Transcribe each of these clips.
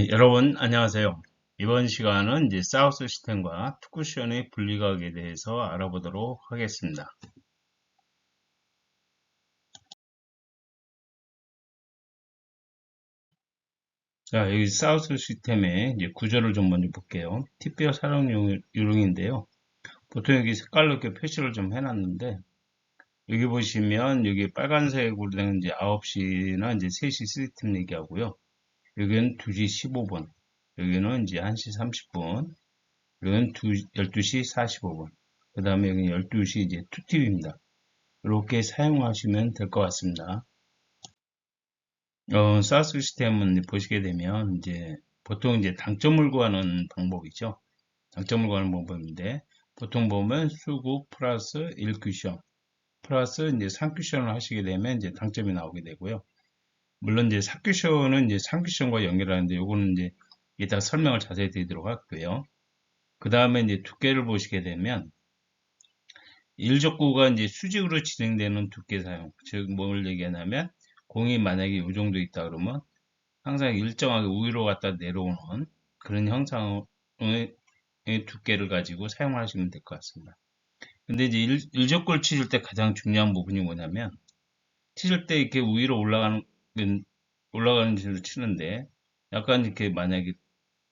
여러분 안녕하세요. 이번 시간은 이제 사우스 시스템과 투쿠션의 분리각에 대해서 알아보도록 하겠습니다. 자, 여기 사우스 시스템의 이제 구조를 좀 먼저 볼게요. TPO 사용 요령인데요. 보통 여기 색깔로 이렇게 표시를 좀 해놨는데, 여기 보시면 여기 빨간색으로 된 이제 9시나 이제 3시 시스템 얘기하고요. 여기는 2시 15분, 여기는 이제 1시 30분, 여기는 12시 45분, 그 다음에 여기 12시 이제 2TV입니다. 이렇게 사용하시면 될 것 같습니다. 사스 시스템은 보시게 되면 이제 보통 이제 당점을 구하는 방법이죠. 당점을 구하는 방법인데 보통 보면 수국 플러스 1쿠션 플러스 이제 3쿠션을 하시게 되면 이제 당점이 나오게 되고요. 물론 이제 4쿠션은 이제 3쿠션과 연결하는데 요거는 이제 이따 설명을 자세히 드리도록 할게요. 그 다음에 이제 두께를 보시게 되면 일족구가 이제 수직으로 진행되는 두께 사용, 즉 뭘 얘기하냐면 공이 만약에 이 정도 있다 그러면 항상 일정하게 위로 갔다 내려오는 그런 형상의 두께를 가지고 사용하시면 될 것 같습니다. 근데 이제 일족구를 치실 때 가장 중요한 부분이 뭐냐면 치실 때 이렇게 위로 올라가는 식으로 치는데 약간 이렇게 만약에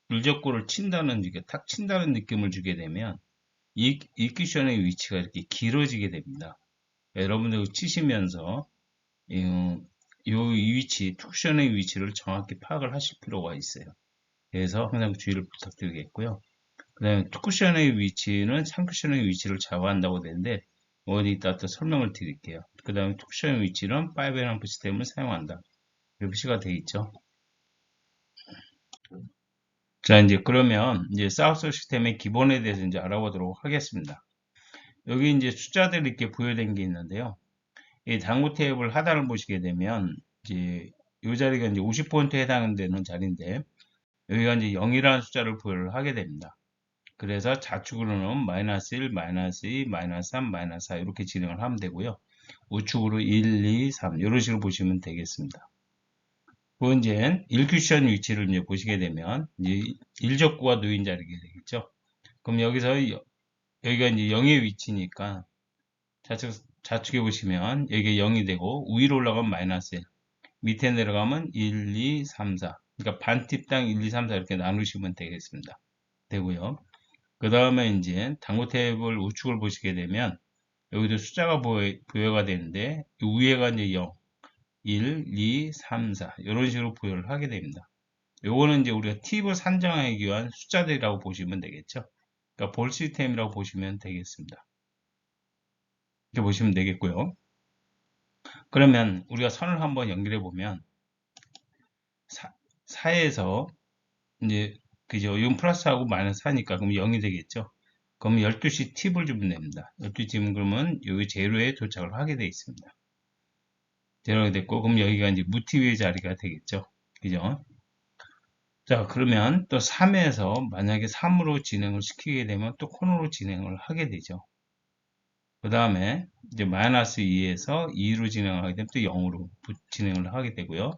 일족구를 친다는 이렇게 탁 친다는 느낌을 주게 되면 이 쿠션의 위치가 이렇게 길어지게 됩니다. 여러분들 치시면서 이 위치, 쿠션의 위치를 정확히 파악을 하실 필요가 있어요. 그래서 항상 주의를 부탁드리겠고요. 그 다음에 투쿠션의 위치는 3쿠션의 위치를 좌우한다고 되는데 어디 이따 또 설명을 드릴게요. 그 다음에 투쿠션의 위치는 5&1 시스템을 사용한다. 이렇게 표시가 되어 있죠. 자, 이제 그러면 이제 사우스 시스템의 기본에 대해서 이제 알아보도록 하겠습니다. 여기 이제 숫자들이 이렇게 부여된 게 있는데요. 이 당구 테이블 하단을 보시게 되면 이제 이 자리가 이제 50포인트에 해당되는 자리인데 여기가 이제 0이라는 숫자를 부여를 하게 됩니다. 그래서 좌측으로는 마이너스 1, 마이너스 2, 마이너스 3, 마이너스 4 이렇게 진행을 하면 되고요. 우측으로 1, 2, 3 이런 식으로 보시면 되겠습니다. 그 이제 1쿠션 위치를 이제 보시게 되면 이제 1적구가 놓인 자리가 되겠죠. 그럼 여기가 이제 0의 위치니까 좌측에 보시면 여기가 0이 되고 위로 올라가면 마이너스 1, 밑에 내려가면 1, 2, 3, 4. 그러니까 반팁당 1, 2, 3, 4 이렇게 나누시면 되겠습니다. 되고요. 그 다음에 이제 당구 탭을 우측을 보시게 되면 여기도 숫자가 부여가 되는데 위에가 이제 0, 1, 2, 3, 4 이런 식으로 부여를 하게 됩니다. 요거는 이제 우리가 팁을 산정하기 위한 숫자들이라고 보시면 되겠죠. 그러니까 볼 시스템이라고 보시면 되겠습니다. 이렇게 보시면 되겠고요. 그러면 우리가 선을 한번 연결해 보면 4에서 이제 그죠? 6 플러스하고 마이너스 하니까 그럼 0이 되겠죠? 그럼 12시 팁을 주면 됩니다. 12시 팁은 그러면 여기 제로에 도착을 하게 되어 있습니다. 제로가 됐고 그럼 여기가 이제 무팁의 자리가 되겠죠? 그죠? 자, 그러면 또 3에서 만약에 3으로 진행을 시키게 되면 또 코너로 진행을 하게 되죠. 그 다음에 이제 마이너스 2에서 2로 진행하게 되면 또 0으로 진행을 하게 되고요.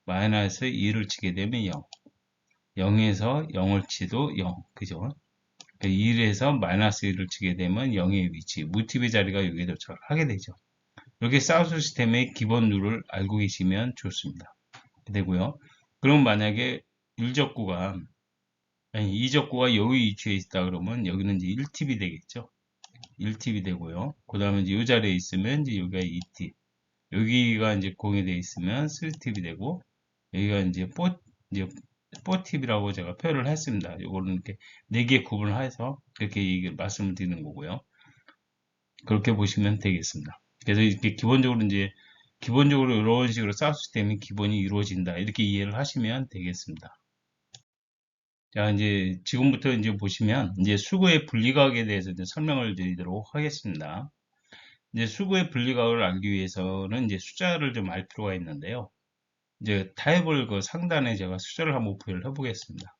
마이너스 2를 치게 되면 0. 0에서 0을 치도 0. 그죠? 1에서 마이너스 1을 치게 되면 0의 위치, 무팁의 자리가 여기에 도착을 하게 되죠. 이렇게 사우스 시스템의 기본 룰을 알고 계시면 좋습니다. 되고요. 그럼 만약에 1적구가, 아니 2적구가 여기 위치에 있다 그러면 여기는 이제 1팁이 되겠죠. 1팁이 되고요. 그 다음에 이제 이 자리에 있으면 이제 여기가 2팁. 여기가 이제 공유되어 있으면 3팁이 되고, 여기가 이제 4팁이라고 제가 표현을 했습니다. 요거는 이렇게 4개 구분을 해서 이렇게 말씀을 드리는 거고요. 그렇게 보시면 되겠습니다. 그래서 이렇게 기본적으로 이런 식으로 사우스 시스템이 기본이 이루어진다. 이렇게 이해를 하시면 되겠습니다. 자, 이제 지금부터 이제 보시면 이제 수거의 분리각에 대해서 이제 설명을 드리도록 하겠습니다. 이제 수거의 분리각을 알기 위해서는 이제 숫자를 좀 알 필요가 있는데요. 이제 타입을 그 상단에 제가 숫자를 한번 부여를 해 보겠습니다.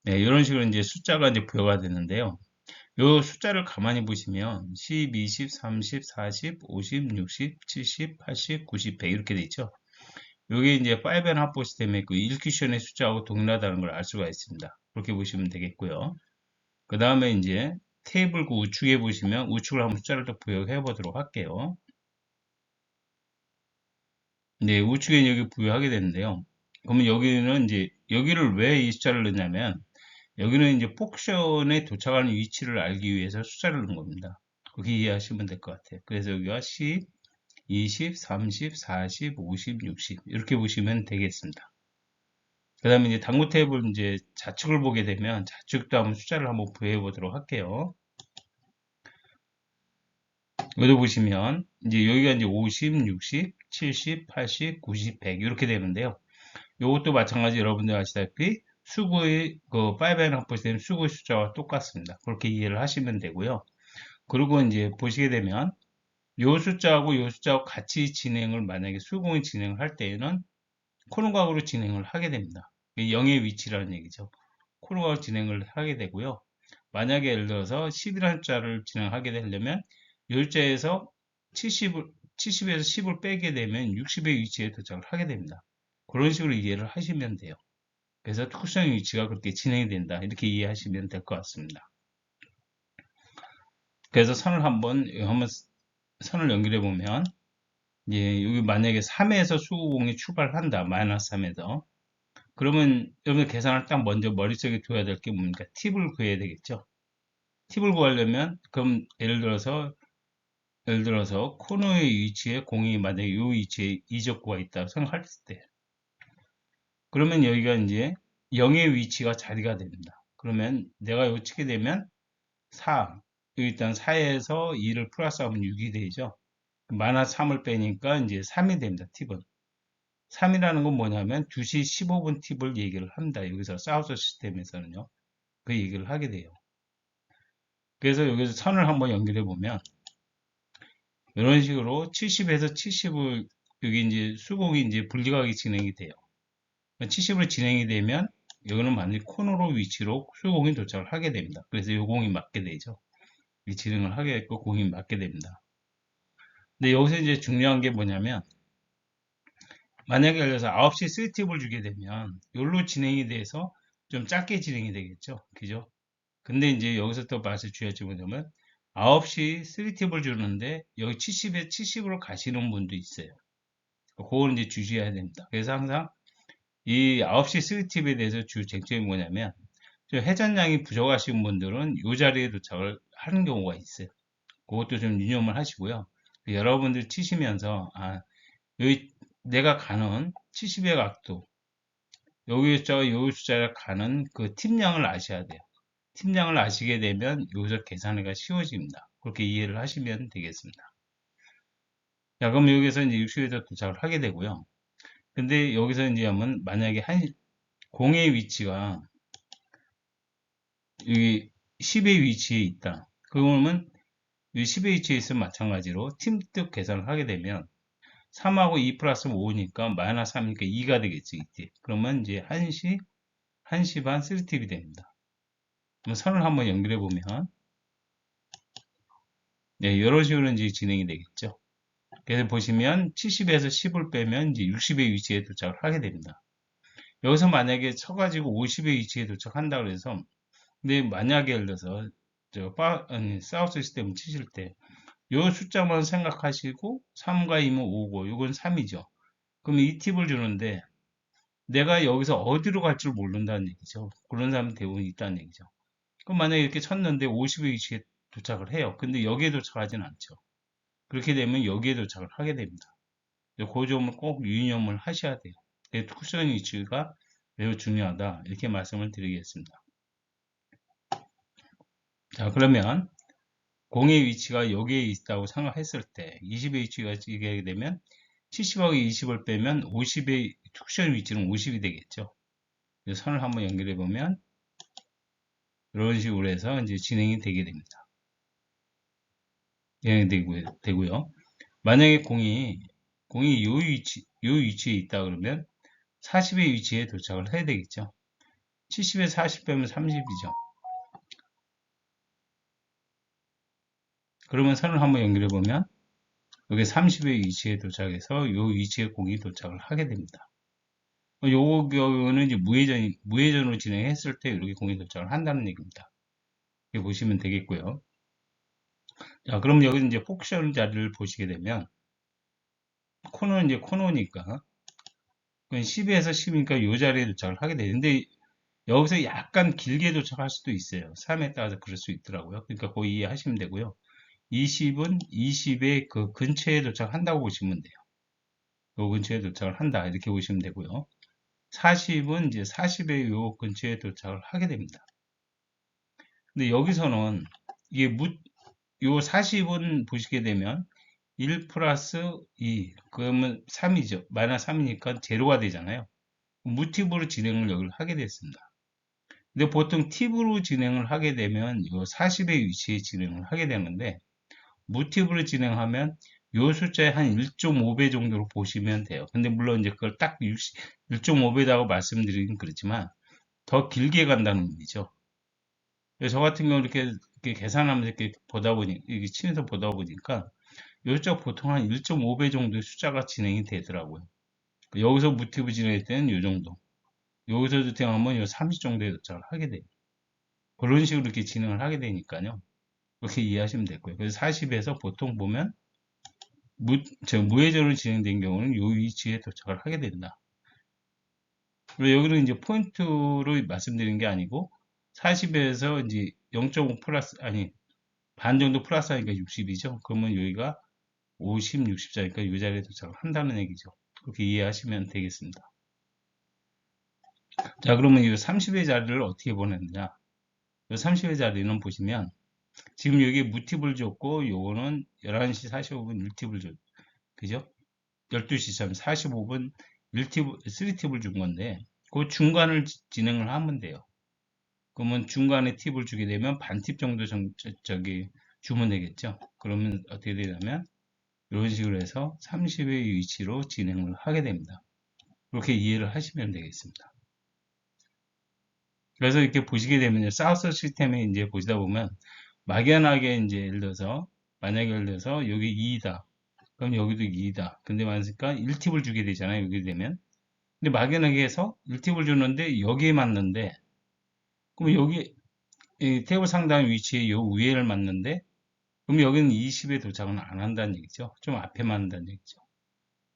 네, 이런 식으로 이제 숫자가 이제 부여가 되는데요. 요 숫자를 가만히 보시면 10, 20, 30, 40, 50, 60, 70, 80, 90, 100 이렇게 돼 있죠. 요게 이제 5 합보 시스템의 그 1큐션의 숫자하고 동일하다는 걸 알 수가 있습니다. 그렇게 보시면 되겠고요. 그 다음에 이제 테이블 그 우측에 보시면 우측을 한번 숫자를 또 부여해 보도록 할게요. 네, 우측에 여기 부여하게 되는데요. 그러면 여기는 이제 여기를 왜 이 숫자를 넣냐면 여기는 이제 폭션에 도착하는 위치를 알기 위해서 숫자를 넣은 겁니다. 그렇게 이해하시면 될 것 같아요. 그래서 여기가 10, 20, 30, 40, 50, 60 이렇게 보시면 되겠습니다. 그 다음에 이제 당구 탭을 이제 좌측을 보게 되면 좌측도 한번 숫자를 한번 부여해 보도록 할게요. 여기 보시면 이제 여기가 이제 50, 60, 70, 80, 90, 100 이렇게 되는데요. 이것도 마찬가지 여러분들 아시다시피 수구의 그 5&1 합보시스템 수구의 숫자와 똑같습니다. 그렇게 이해를 하시면 되고요. 그리고 이제 보시게 되면 요 숫자하고 요 숫자하고 같이 진행을 만약에 수공이 진행을 할 때에는 코너각으로 진행을 하게 됩니다. 0의 위치라는 얘기죠. 코너각으로 진행을 하게 되고요. 만약에 예를 들어서 10이라는 숫자를 진행하게 되려면 이 숫자에서 70에서 10을 빼게 되면 60의 위치에 도착을 하게 됩니다. 그런 식으로 이해를 하시면 돼요. 그래서 특수성 위치가 그렇게 진행이 된다. 이렇게 이해하시면 될 것 같습니다. 그래서 한번 선을 연결해 보면 이제 여기 만약에 3에서 수구공이 출발한다. 마이너스 3에서. 그러면 여러분 계산을 딱 먼저 머릿속에 둬야 될 게 뭡니까? 팁을 구해야 되겠죠. 팁을 구하려면 그럼 예를 들어서 코너의 위치에 공이 만약에 이 위치에 이적구가 있다 생각할 때 그러면 여기가 이제 0의 위치가 자리가 됩니다. 그러면 내가 이거 치게 되면 4 여기 일단 4에서 2를 플러스하면 6이 되죠. 마이너스 3을 빼니까 이제 3이 됩니다. 팁은 3이라는 건 뭐냐면 2시 15분 팁을 얘기를 합니다. 여기서 사우스 시스템에서는요. 그 얘기를 하게 돼요. 그래서 여기서 선을 한번 연결해 보면 이런 식으로 70에서 70을 여기 이제 수공이 이제 분리각이 진행이 돼요. 70으로 진행이 되면 여기는 완전히 코너로 위치로 수공이 도착을 하게 됩니다. 그래서 이 공이 맞게 되죠. 이 진행을 하게 됐고 공이 맞게 됩니다. 근데 여기서 이제 중요한 게 뭐냐면 만약에 예를 들어서 9시 3팁을 주게 되면 여기로 진행이 돼서 좀 짧게 진행이 되겠죠. 그죠? 근데 이제 여기서 또 맛을 주의할지 뭐냐면 9시 3팁을 주는데 여기 70에 70으로 가시는 분도 있어요. 그거는 이제 주의해야 됩니다. 그래서 항상 이 9시 3팁에 대해서 주 쟁점이 뭐냐면 좀 회전량이 부족하신 분들은 이 자리에 도착을 하는 경우가 있어요. 그것도 좀 유념을 하시고요. 여러분들 치시면서 여기 내가 가는 70의 각도 여기 숫자와 여기 숫자가 가는 그 팁량을 아셔야 돼요. 팁량을 아시게 되면 여기서 계산하기가 쉬워집니다. 그렇게 이해를 하시면 되겠습니다. 자, 그럼 여기서 이제 60에서 도착을 하게 되고요. 근데 여기서 이제 하면 만약에 공의 위치가 여기 10의 위치에 있다. 그러면 이 10의 위치에 있으면 마찬가지로 팀뜻 계산을 하게 되면 3하고 2 플러스 5니까 마이너스 3이니까 2가 되겠지. 이때. 그러면 이제 1시 반 3팁이 됩니다. 그럼 선을 한번 연결해 보면 네, 이런 식으로 이제 진행이 되겠죠. 그래서 보시면 70에서 10을 빼면 이제 60의 위치에 도착을 하게 됩니다. 여기서 만약에 쳐가지고 50의 위치에 도착한다 그래서 근데 만약에 예를 들어서 사우스 시스템 치실 때 요 숫자만 생각하시고 3과 2면 5고 이건 3이죠. 그럼 이 팁을 주는데 내가 여기서 어디로 갈 줄 모른다는 얘기죠. 그런 사람 대부분 있다는 얘기죠. 그럼 만약에 이렇게 쳤는데 50의 위치에 도착을 해요. 근데 여기에 도착하진 않죠. 그렇게 되면 여기에 도착을 하게 됩니다. 그 점을 꼭 유념을 하셔야 돼요. 쿠션 위치가 매우 중요하다. 이렇게 말씀을 드리겠습니다. 자, 그러면 공의 위치가 여기에 있다고 생각했을 때 20의 위치가 이게 되면 70하고 20을 빼면 50의 쿠션 위치는 50이 되겠죠. 선을 한번 연결해 보면 이런 식으로 해서 이제 진행이 되게 됩니다. 되고요. 만약에 공이 요 위치에 있다 그러면 40의 위치에 도착을 해야 되겠죠. 70에 40 빼면 30이죠. 그러면 선을 한번 연결해 보면 여기 30의 위치에 도착해서 요 위치에 공이 도착을 하게 됩니다. 요 경우는 이제 무회전으로 진행했을 때 이렇게 공이 도착을 한다는 얘기입니다. 이렇게 보시면 되겠고요. 자, 그럼 여기 이제 폭션 자리를 보시게 되면 코너는 이제 코너니까 10에서 10이니까 요 자리에 도착을 하게 되는데 여기서 약간 길게 도착할 수도 있어요. 3에 따라서 그럴 수 있더라고요. 그러니까 그거 이해하시면 되고요. 20은 20의 그 근처에 도착한다고 보시면 돼요. 요 근처에 도착을 한다. 이렇게 보시면 되고요. 40은 이제 40의 요 근처에 도착을 하게 됩니다. 근데 여기서는 이게 요 40은 보시게 되면 1 플러스 2, 그러면 3이죠. 마이너스 3이니까 제로가 되잖아요. 무팁으로 진행을 여기를 하게 됐습니다. 근데 보통 팁으로 진행을 하게 되면 요 40의 위치에 진행을 하게 되는데 무팁으로 진행하면 요 숫자의 한 1.5배 정도로 보시면 돼요. 근데 물론 이제 그걸 딱 1.5배라고 말씀드리긴 그렇지만 더 길게 간다는 의미죠. 저 같은 경우 이렇게 계산하면서 이렇게 보다 보니, 이게 치면서 보다 보니까 요쪽 보통 한 1.5배 정도의 숫자가 진행이 되더라고요. 여기서 무티브 진행할 때는 요 정도. 여기서 진행하면 요 30 정도에 도착을 하게 돼요. 그런 식으로 이렇게 진행을 하게 되니까요. 그렇게 이해하시면 되고요. 그래서 40에서 보통 보면 무회전으로 진행된 경우는 요 위치에 도착을 하게 된다. 그리고 여기는 이제 포인트로 말씀드린 게 아니고 40에서 이제 0.5 플러스 아니 반 정도 플러스 하니까 60이죠. 그러면 여기가 50, 60자니까 이 자리에 도착을 한다는 얘기죠. 그렇게 이해하시면 되겠습니다. 자, 그러면 이 30의 자리를 어떻게 보냈느냐? 이 30의 자리는 보시면 지금 여기 무팁을 줬고 요거는 11시 45분 1팁을 줬 그죠? 12시 45분 1팁, 3팁을 준 건데 그 중간을 진행을 하면 돼요. 그러면 중간에 팁을 주게 되면 반 팁 정도 저기 주면 되겠죠. 그러면 어떻게 되냐면 이런 식으로 해서 30의 위치로 진행을 하게 됩니다. 그렇게 이해를 하시면 되겠습니다. 그래서 이렇게 보시게 되면 사우스 시스템에 이제 보시다 보면 막연하게 이제 예를 들어서 만약에 예를 들어서 여기 2이다. 그럼 여기도 2이다. 근데 맞으니까 1팁을 주게 되잖아요. 여기 되면. 근데 막연하게 해서 1팁을 주는데 여기에 맞는데 그럼 여기 이 테이블 상단 위치에 요 위에를 맞는데 그럼 여기는 20에 도착은 안 한다는 얘기죠. 좀 앞에만 한다는 얘기죠.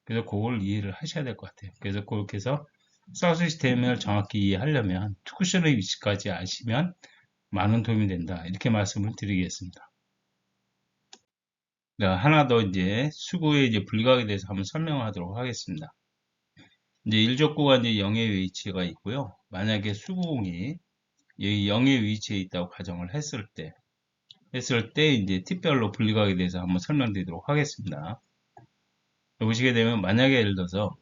그래서 그걸 이해를 하셔야 될 것 같아요. 그래서 그렇게 해서 사우스 시스템을 정확히 이해하려면 투쿠션의 위치까지 아시면 많은 도움이 된다. 이렇게 말씀을 드리겠습니다. 자, 하나 더 이제 수구의 이제 불각에 대해서 한번 설명하도록 하겠습니다. 이제 일족구가 이제 0의 위치가 있고요. 만약에 수구공이 여기 0의 위치에 있다고 가정을 했을 때 이제 팁별로 분리각에 대해서 한번 설명드리도록 하겠습니다. 보시게 되면 만약에 예를 들어서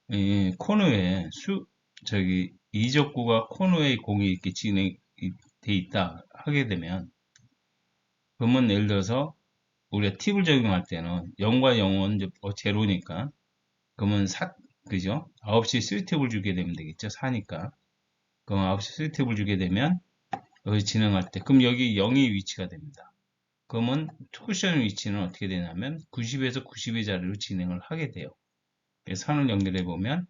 이 코너에 저기 이적구가 코너에 공이 이렇게 진행돼 있다 하게 되면 그러면 예를 들어서 우리가 팁을 적용할 때는 0과 0은 이제 제로니까 그러면 그죠? 9시 3팁을 주게 되면 되겠죠? 4니까 그럼 9시 3팁을 주게 되면 여기 진행할 때 그럼 여기 0의 위치가 됩니다. 그러면 투쿠션 위치는 어떻게 되냐면 90에서 90의 자리로 진행을 하게 돼요. 그래서 선을 연결해 보면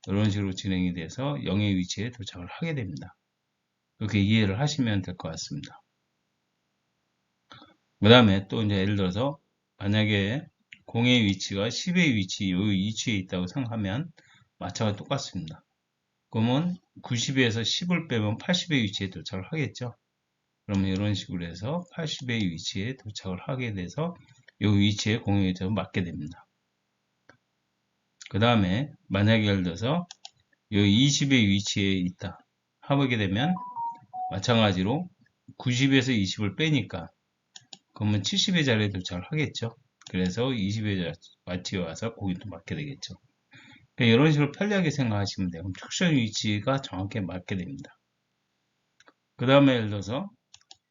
이런 식으로 진행이 돼서 0의 위치에 도착을 하게 됩니다. 이렇게 이해를 하시면 될 것 같습니다. 그 다음에 또 이제 예를 들어서 만약에 공의 위치가 10의 위치, 이 위치에 있다고 생각하면 마차가 똑같습니다. 그러면 90에서 10을 빼면 80의 위치에 도착을 하겠죠. 그러면 이런 식으로 해서 80의 위치에 도착을 하게 돼서 이 위치에 공의 위치에 맞게 됩니다. 그 다음에 만약에 예를 들어서 이 20의 위치에 있다 하게 되면 마찬가지로 90에서 20을 빼니까 그러면 70의 자리에 도착을 하겠죠. 그래서 20의 위치에 와서 공이 또 맞게 되겠죠. 그러니까 이런 식으로 편리하게 생각하시면 돼요. 그럼 툭션 위치가 정확히 맞게 됩니다. 그 다음에 예를 들어서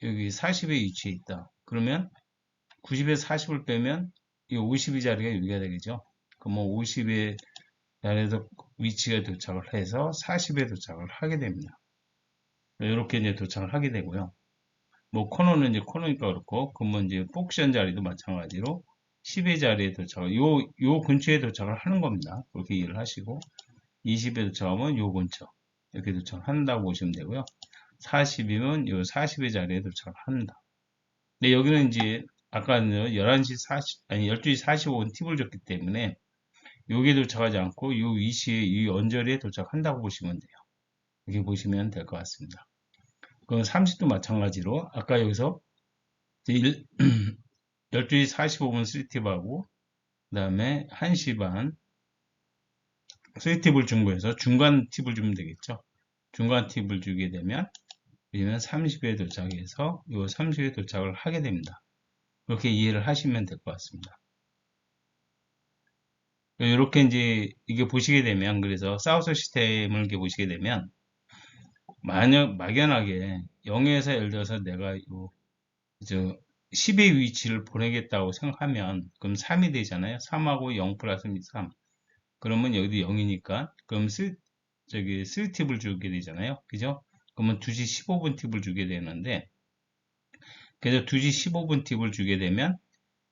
여기 40의 위치에 있다. 그러면 90에서 40을 빼면 이 52 자리가 여기가 되겠죠. 그러면 50의 자리에서 위치가 도착을 해서 40에 도착을 하게 됩니다. 이렇게 이제 도착을 하게 되고요. 뭐 코너는 이제 코너니까 그렇고, 그러면 이제 포지션 자리도 마찬가지로 10의 자리에 도착을, 요 근처에 도착을 하는 겁니다. 그렇게 이해를 하시고, 20에 도착하면 요 근처, 이렇게 도착을 한다고 보시면 되고요. 40이면 요 40의 자리에 도착을 한다. 근데 여기는 이제, 아까는 11시 40, 아니, 12시 45분 팁을 줬기 때문에, 여기에 도착하지 않고, 요 위치에, 이 언저리에 도착한다고 보시면 돼요. 이렇게 보시면 될 것 같습니다. 그럼 30도 마찬가지로, 아까 여기서 12시 45분 3팁하고, 그 다음에 1시 반 3팁을 준 거에서 중간 팁을 주면 되겠죠. 중간 팁을 주게 되면, 그러면 30에 도착해서, 요 30에 도착을 하게 됩니다. 그렇게 이해를 하시면 될 것 같습니다. 이렇게 이제 이게 보시게 되면, 그래서 사우스 시스템을 이렇게 보시게 되면, 막연하게 0에서 예를 들어서 내가 요, 10의 위치를 보내겠다고 생각하면, 그럼 3이 되잖아요. 3하고 0 플러스 3. 그러면 여기도 0이니까, 그럼 3팁을 주게 되잖아요. 그죠? 그러면 2시 15분 팁을 주게 되는데, 그래서 2시 15분 팁을 주게 되면,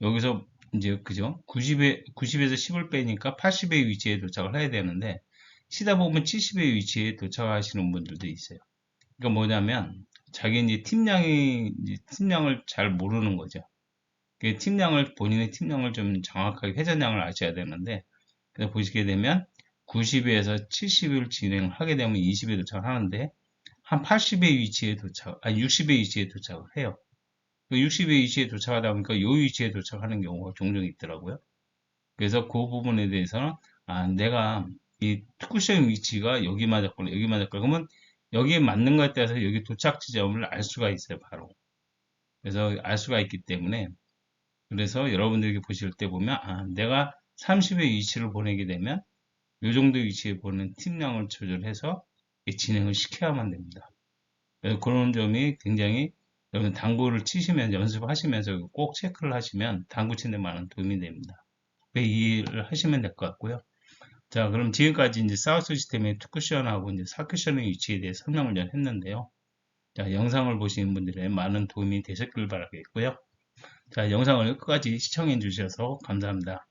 여기서 이제, 그죠? 90에서 10을 빼니까 80의 위치에 도착을 해야 되는데, 쉬다 보면 70의 위치에 도착하시는 분들도 있어요. 그러니까 뭐냐면, 자기 이제 팀량을 잘 모르는 거죠. 그 본인의 팀량을 좀 정확하게 회전량을 아셔야 되는데, 그래서 보시게 되면, 90에서 70을 진행을 하게 되면 20에 도착을 하는데, 한 80의 위치에 아니 60의 위치에 도착을 해요. 60의 위치에 도착하다 보니까 이 위치에 도착하는 경우가 종종 있더라고요. 그래서 그 부분에 대해서는, 내가 이 투쿠션 위치가 여기 맞았구나, 여기 맞았구나. 그러면 여기에 맞는 것에 따라서 여기 도착 지점을 알 수가 있어요, 바로. 그래서 알 수가 있기 때문에, 그래서 여러분들이 보실 때 보면, 내가 30의 위치를 보내게 되면, 이 정도 위치에 보는 팀량을 조절해서 진행을 시켜야만 됩니다. 그런 점이 굉장히 여러분 당구를 치시면 연습하시면서 꼭 체크를 하시면 당구 치는 데 많은 도움이 됩니다. 이해를 하시면 될 것 같고요. 자, 그럼 지금까지 이제 사우스 시스템의 투쿠션하고 이제 사쿠션의 위치에 대해 설명을 좀 했는데요. 자, 영상을 보시는 분들의 많은 도움이 되셨길 바라겠고요. 자, 영상을 끝까지 시청해 주셔서 감사합니다.